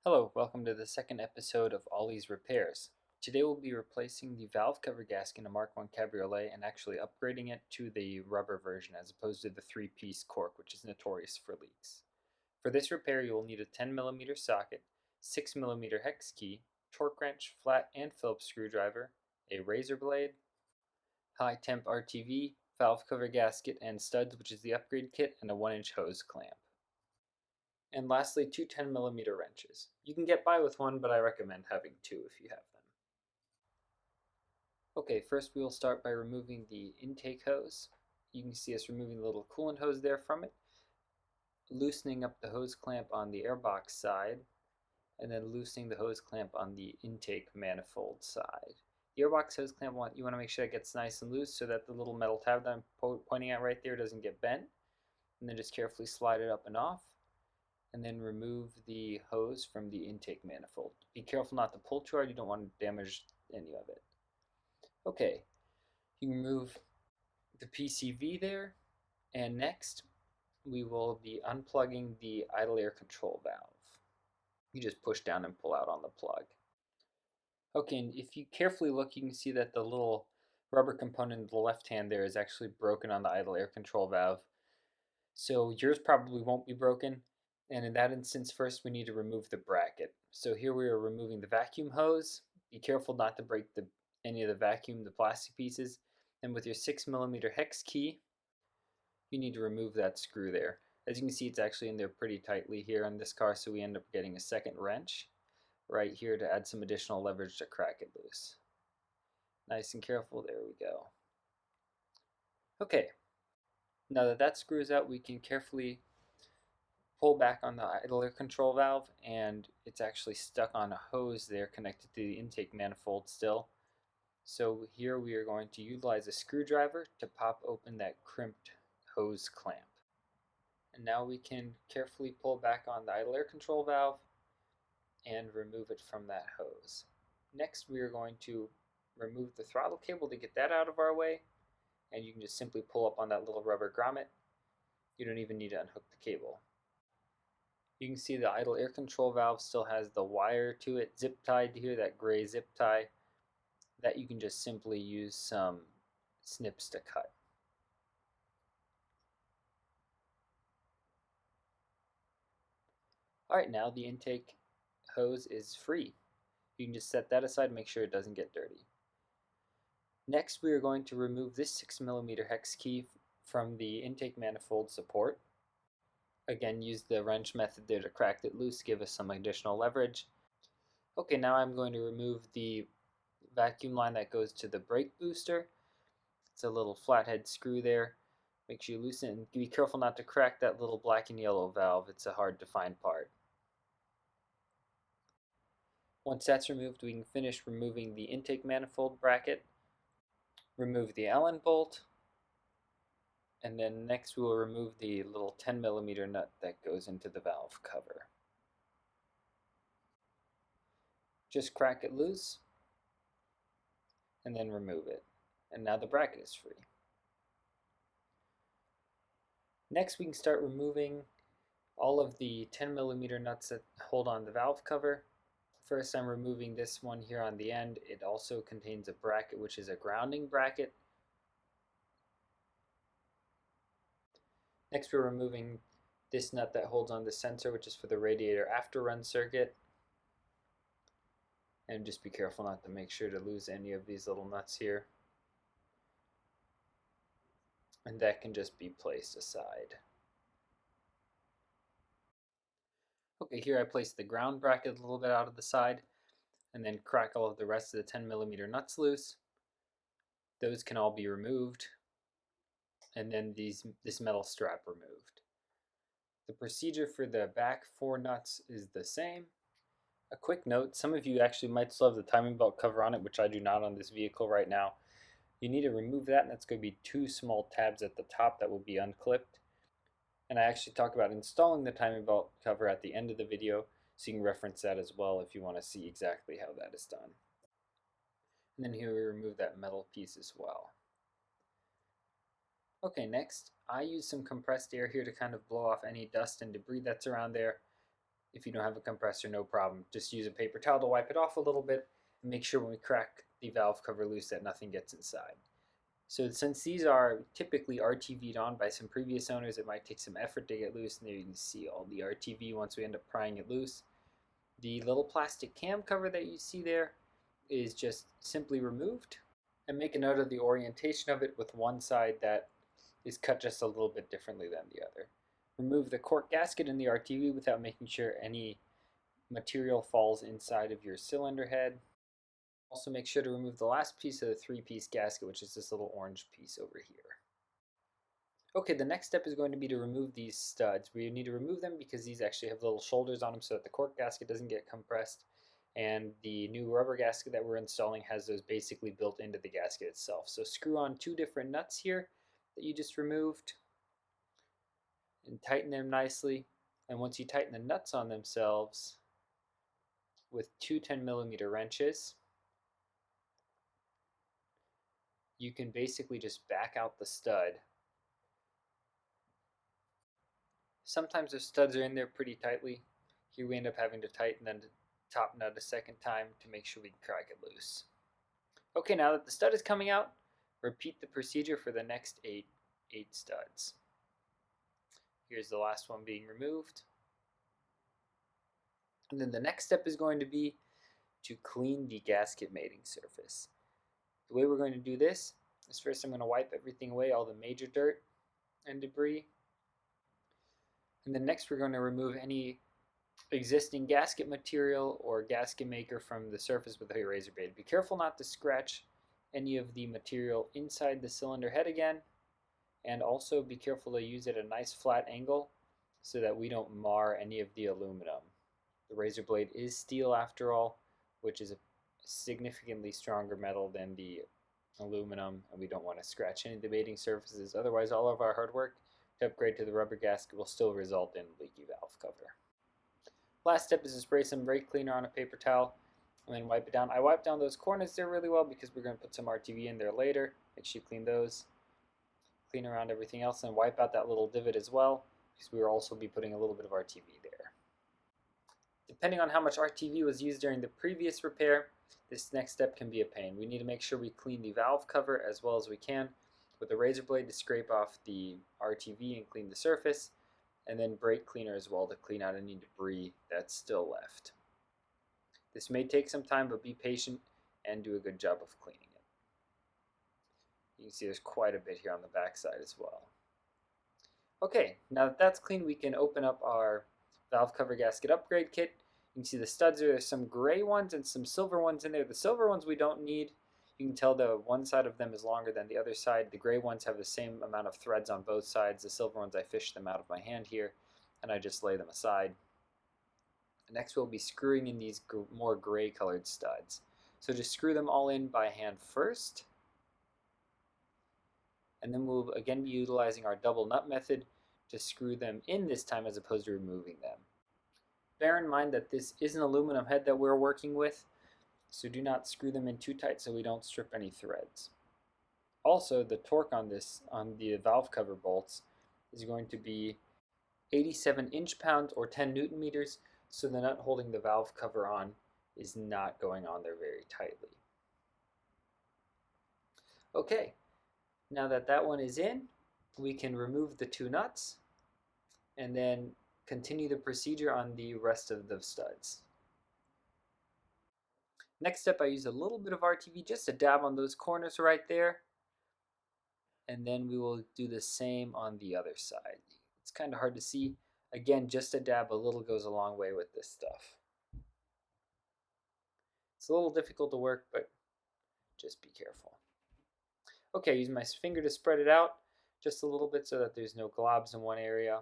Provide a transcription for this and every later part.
Hello, welcome to the second episode of Ollie's Repairs. Today we'll be replacing the valve cover gasket in a Mk1 Cabriolet and actually upgrading it to the rubber version as opposed to the three-piece cork, which is notorious for leaks. For this repair you will need a 10mm socket, 6mm hex key, torque wrench, flat and Phillips screwdriver, a razor blade, high temp RTV, valve cover gasket and studs, which is the upgrade kit, and a 1-inch hose clamp. And lastly, two 10mm wrenches. You can get by with one, but I recommend having two if you have them. Okay, first we will start by removing the intake hose. You can see us removing the little coolant hose there from it, loosening up the hose clamp on the airbox side, and then loosening the hose clamp on the intake manifold side. The airbox hose clamp, you want to make sure it gets nice and loose so that the little metal tab that I'm pointing at right there doesn't get bent, and then just carefully slide it up and off. And then remove the hose from the intake manifold. Be careful not to pull too hard, you don't want to damage any of it. Okay, you can remove the PCV there, and next we will be unplugging the idle air control valve. You just push down and pull out on the plug. Okay, and if you carefully look, you can see that the little rubber component in the left hand there is actually broken on the idle air control valve. So yours probably won't be broken. And in that instance, first we need to remove the bracket. So here we are removing the vacuum hose. Be careful not to break any of the plastic pieces. And with your 6mm hex key, you need to remove that screw there. As you can see, it's actually in there pretty tightly here on this car, so we end up getting a second wrench right here to add some additional leverage to crack it loose. Nice and careful, there we go. Okay, now that that screw is out, we can carefully pull back on the idle air control valve, and it's actually stuck on a hose there connected to the intake manifold still. So here we are going to utilize a screwdriver to pop open that crimped hose clamp. And now we can carefully pull back on the idle air control valve and remove it from that hose. Next we are going to remove the throttle cable to get that out of our way, and you can just simply pull up on that little rubber grommet. You don't even need to unhook the cable. You can see the idle air control valve still has the wire to it zip tied here, that gray zip tie, that you can just simply use some snips to cut. Alright, now the intake hose is free. You can just set that aside and make sure it doesn't get dirty. Next we are going to remove this 6mm hex key from the intake manifold support. Again, use the wrench method there to crack it loose, give us some additional leverage. Okay, now I'm going to remove the vacuum line that goes to the brake booster. It's a little flathead screw there. Make sure you loosen it and be careful not to crack that little black and yellow valve. It's a hard to find part. Once that's removed, we can finish removing the intake manifold bracket, remove the Allen bolt, and then next we will remove the little 10mm nut that goes into the valve cover. Just crack it loose and then remove it. And now the bracket is free. Next we can start removing all of the 10mm nuts that hold on the valve cover. First I'm removing this one here on the end. It also contains a bracket which is a grounding bracket. Next we're removing this nut that holds on the sensor, which is for the radiator after run circuit. And just be careful not to make sure to lose any of these little nuts here. And that can just be placed aside. Okay, here I placed the ground bracket a little bit out of the side, and then crack all of the rest of the 10mm nuts loose. Those can all be removed, and then this metal strap removed. The procedure for the back 4 nuts is the same. A quick note, some of you actually might still have the timing belt cover on it, which I do not on this vehicle right now. You need to remove that, and that's going to be 2 small tabs at the top that will be unclipped. And I actually talk about installing the timing belt cover at the end of the video, so you can reference that as well if you want to see exactly how that is done. And then here we remove that metal piece as well. Okay, next I use some compressed air here to kind of blow off any dust and debris that's around there. If you don't have a compressor, no problem. Just use a paper towel to wipe it off a little bit and make sure when we crack the valve cover loose that nothing gets inside. So since these are typically RTV'd on by some previous owners, it might take some effort to get loose, and there you can see all the RTV once we end up prying it loose. The little plastic cam cover that you see there is just simply removed, and make a note of the orientation of it with one side that is cut just a little bit differently than the other. Remove the cork gasket in the RTV without making sure any material falls inside of your cylinder head. Also make sure to remove the last piece of the 3-piece gasket, which is this little orange piece over here. Okay, the next step is going to be to remove these studs. We need to remove them because these actually have little shoulders on them so that the cork gasket doesn't get compressed. And the new rubber gasket that we're installing has those basically built into the gasket itself. So screw on 2 different nuts here that you just removed and tighten them nicely. And once you tighten the nuts on themselves with 2 10mm wrenches, you can basically just back out the stud. Sometimes the studs are in there pretty tightly. Here we end up having to tighten the top nut a second time to make sure we can crack it loose. Okay, now that the stud is coming out, repeat the procedure for the next eight studs. Here's the last one being removed. And then the next step is going to be to clean the gasket mating surface. The way we're going to do this is first I'm going to wipe everything away, all the major dirt and debris. And then next we're going to remove any existing gasket material or gasket maker from the surface with a razor blade. Be careful not to scratch any of the material inside the cylinder head again, and also be careful to use it at a nice flat angle so that we don't mar any of the aluminum. The razor blade is steel after all, which is a significantly stronger metal than the aluminum, and we don't want to scratch any of the mating surfaces. Otherwise, all of our hard work to upgrade to the rubber gasket will still result in leaky valve cover. Last step is to spray some brake cleaner on a paper towel and then wipe it down. I wipe down those corners there really well because we're going to put some RTV in there later. Make sure you clean those. Clean around everything else and wipe out that little divot as well because we will also be putting a little bit of RTV there. Depending on how much RTV was used during the previous repair, this next step can be a pain. We need to make sure we clean the valve cover as well as we can with a razor blade to scrape off the RTV and clean the surface, and then brake cleaner as well to clean out any debris that's still left. This may take some time, but be patient and do a good job of cleaning it. You can see there's quite a bit here on the back side as well. Okay, now that that's clean, we can open up our valve cover gasket upgrade kit. You can see the studs are there's some gray ones and some silver ones in there. The silver ones we don't need. You can tell the one side of them is longer than the other side. The gray ones have the same amount of threads on both sides. The silver ones, I fish them out of my hand here, and I just lay them aside. Next we'll be screwing in these more gray colored studs. So just screw them all in by hand first, and then we'll again be utilizing our double nut method to screw them in this time as opposed to removing them. Bear in mind that this is an aluminum head that we're working with, so do not screw them in too tight so we don't strip any threads. Also, the torque on the valve cover bolts is going to be 87 inch-pounds or 10 Newton meters, so the nut holding the valve cover on is not going on there very tightly. Okay, now that that one is in, we can remove the 2 nuts and then continue the procedure on the rest of the studs. Next step, I use a little bit of RTV just to dab on those corners right there, and then we will do the same on the other side. It's kind of hard to see. Again, just a dab, a little goes a long way with this stuff. It's a little difficult to work, but just be careful. Okay, use my finger to spread it out just a little bit so that there's no globs in one area.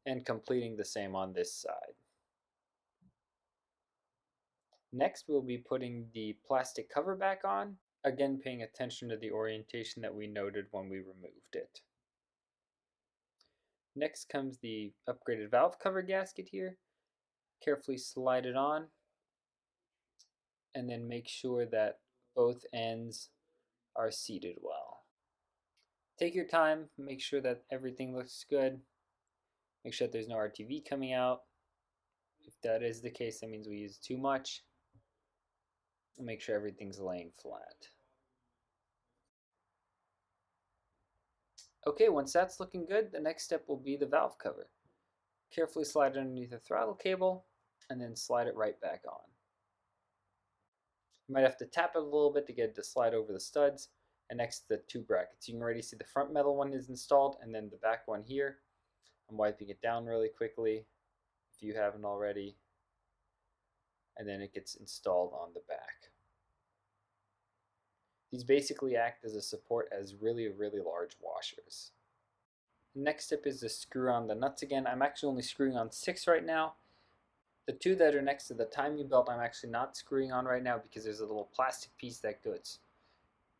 And completing the same on this side. Next, we'll be putting the plastic cover back on, again paying attention to the orientation that we noted when we removed it. Next comes the upgraded valve cover gasket here. Carefully slide it on, and then make sure that both ends are seated well. Take your time, make sure that everything looks good. Make sure that there's no RTV coming out. If that is the case, that means we use too much. Make sure everything's laying flat. Okay, once that's looking good, the next step will be the valve cover. Carefully slide it underneath the throttle cable and then slide it right back on. You might have to tap it a little bit to get it to slide over the studs and next to the two brackets. You can already see the front metal one is installed and then the back one here. I'm wiping it down really quickly if you haven't already. And then it gets installed on the back. These basically act as a support as really large washers. The next step is to screw on the nuts again. I'm actually only screwing on 6 right now. The 2 that are next to the timing belt I'm actually not screwing on right now because there's a little plastic piece that gets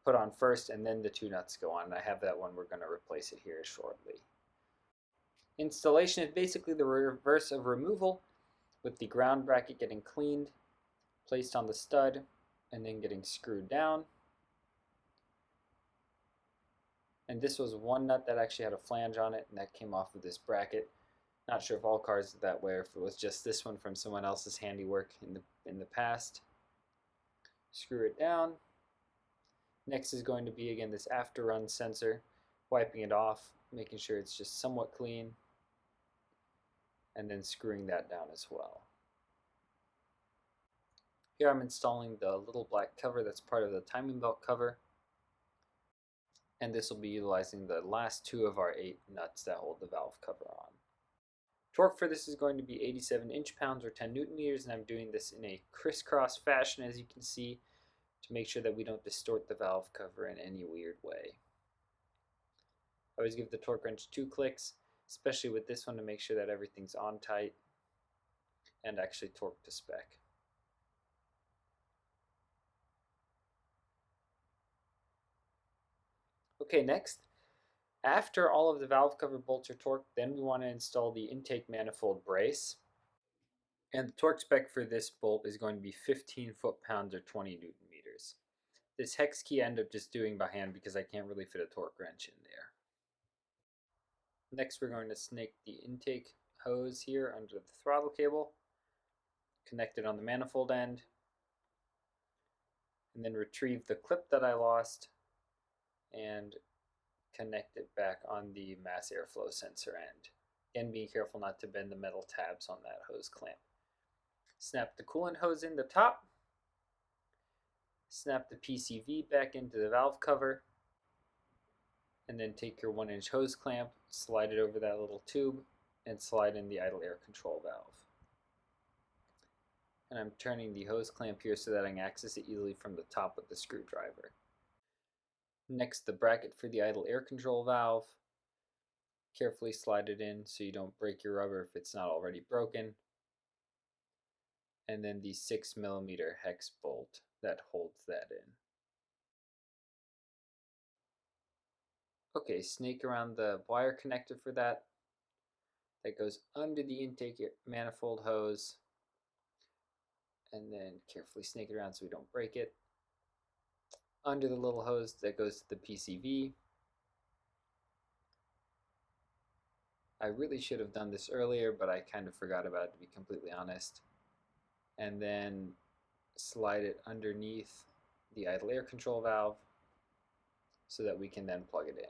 put on first and then the 2 nuts go on. And I have that one, we're going to replace it here shortly. Installation is basically the reverse of removal, with the ground bracket getting cleaned, placed on the stud, and then getting screwed down. And this was one nut that actually had a flange on it, and that came off of this bracket. Not sure if all cars did that way or if it was just this one from someone else's handiwork in the past. Screw it down. Next is going to be, again, this after run sensor, wiping it off, making sure it's just somewhat clean, and then screwing that down as well. Here I'm installing the little black cover that's part of the timing belt cover, and this will be utilizing the last 2 of our 8 nuts that hold the valve cover on. Torque for this is going to be 87 inch-pounds or 10 Newton meters, and I'm doing this in a crisscross fashion, as you can see, to make sure that we don't distort the valve cover in any weird way. I always give the torque wrench 2 clicks, especially with this one, to make sure that everything's on tight and actually torqued to spec. Okay, next, after all of the valve cover bolts are torqued, then we want to install the intake manifold brace. And the torque spec for this bolt is going to be 15 foot-pounds or 20 Newton meters. This hex key I end up just doing by hand because I can't really fit a torque wrench in there. Next, we're going to snake the intake hose here under the throttle cable, connect it on the manifold end, and then retrieve the clip that I lost and connect it back on the mass airflow sensor end. Again, being careful not to bend the metal tabs on that hose clamp. Snap the coolant hose in the top, snap the PCV back into the valve cover, and then take your 1-inch hose clamp, slide it over that little tube, and slide in the idle air control valve. And I'm turning the hose clamp here so that I can access it easily from the top with the screwdriver. Next, the bracket for the idle air control valve. Carefully slide it in so you don't break your rubber if it's not already broken. And then the 6mm hex bolt that holds that in. Okay, snake around the wire connector for that. That goes under the intake manifold hose. And then carefully snake it around so we don't break it. Under the little hose that goes to the PCV. I really should have done this earlier, but I kind of forgot about it, to be completely honest. And then slide it underneath the idle air control valve so that we can then plug it in.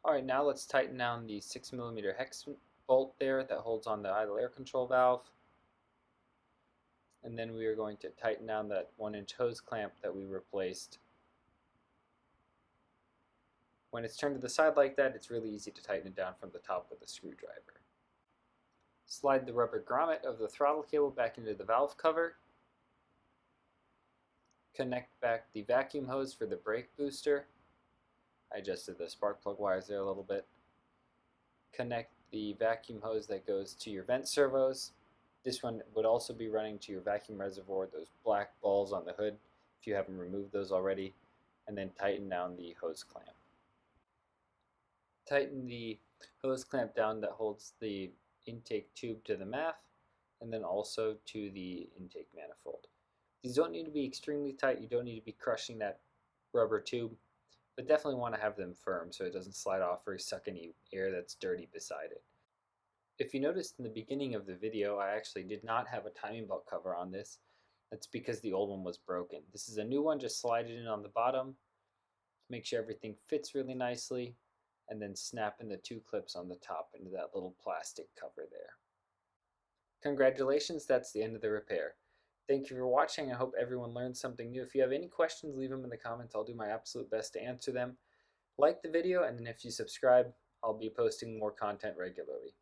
Alright, now let's tighten down the 6mm hex bolt there that holds on the idle air control valve. And then we are going to tighten down that 1-inch hose clamp that we replaced. When it's turned to the side like that, it's really easy to tighten it down from the top with a screwdriver. Slide the rubber grommet of the throttle cable back into the valve cover. Connect back the vacuum hose for the brake booster. I adjusted the spark plug wires there a little bit. Connect the vacuum hose that goes to your vent servos. This one would also be running to your vacuum reservoir, those black balls on the hood, if you haven't removed those already, and then tighten down the hose clamp. Tighten the hose clamp down that holds the intake tube to the MAF, and then also to the intake manifold. These don't need to be extremely tight, you don't need to be crushing that rubber tube. but definitely want to have them firm so it doesn't slide off or suck any air that's dirty beside it. If you noticed in the beginning of the video, I actually did not have a timing belt cover on this. That's because the old one was broken. This is a new one, just slide it in on the bottom, make sure everything fits really nicely, and then snap in the two clips on the top into that little plastic cover there. Congratulations, that's the end of the repair. Thank you for watching. I hope everyone learned something new. If you have any questions, leave them in the comments. I'll do my absolute best to answer them. Like the video, and then if you subscribe, I'll be posting more content regularly.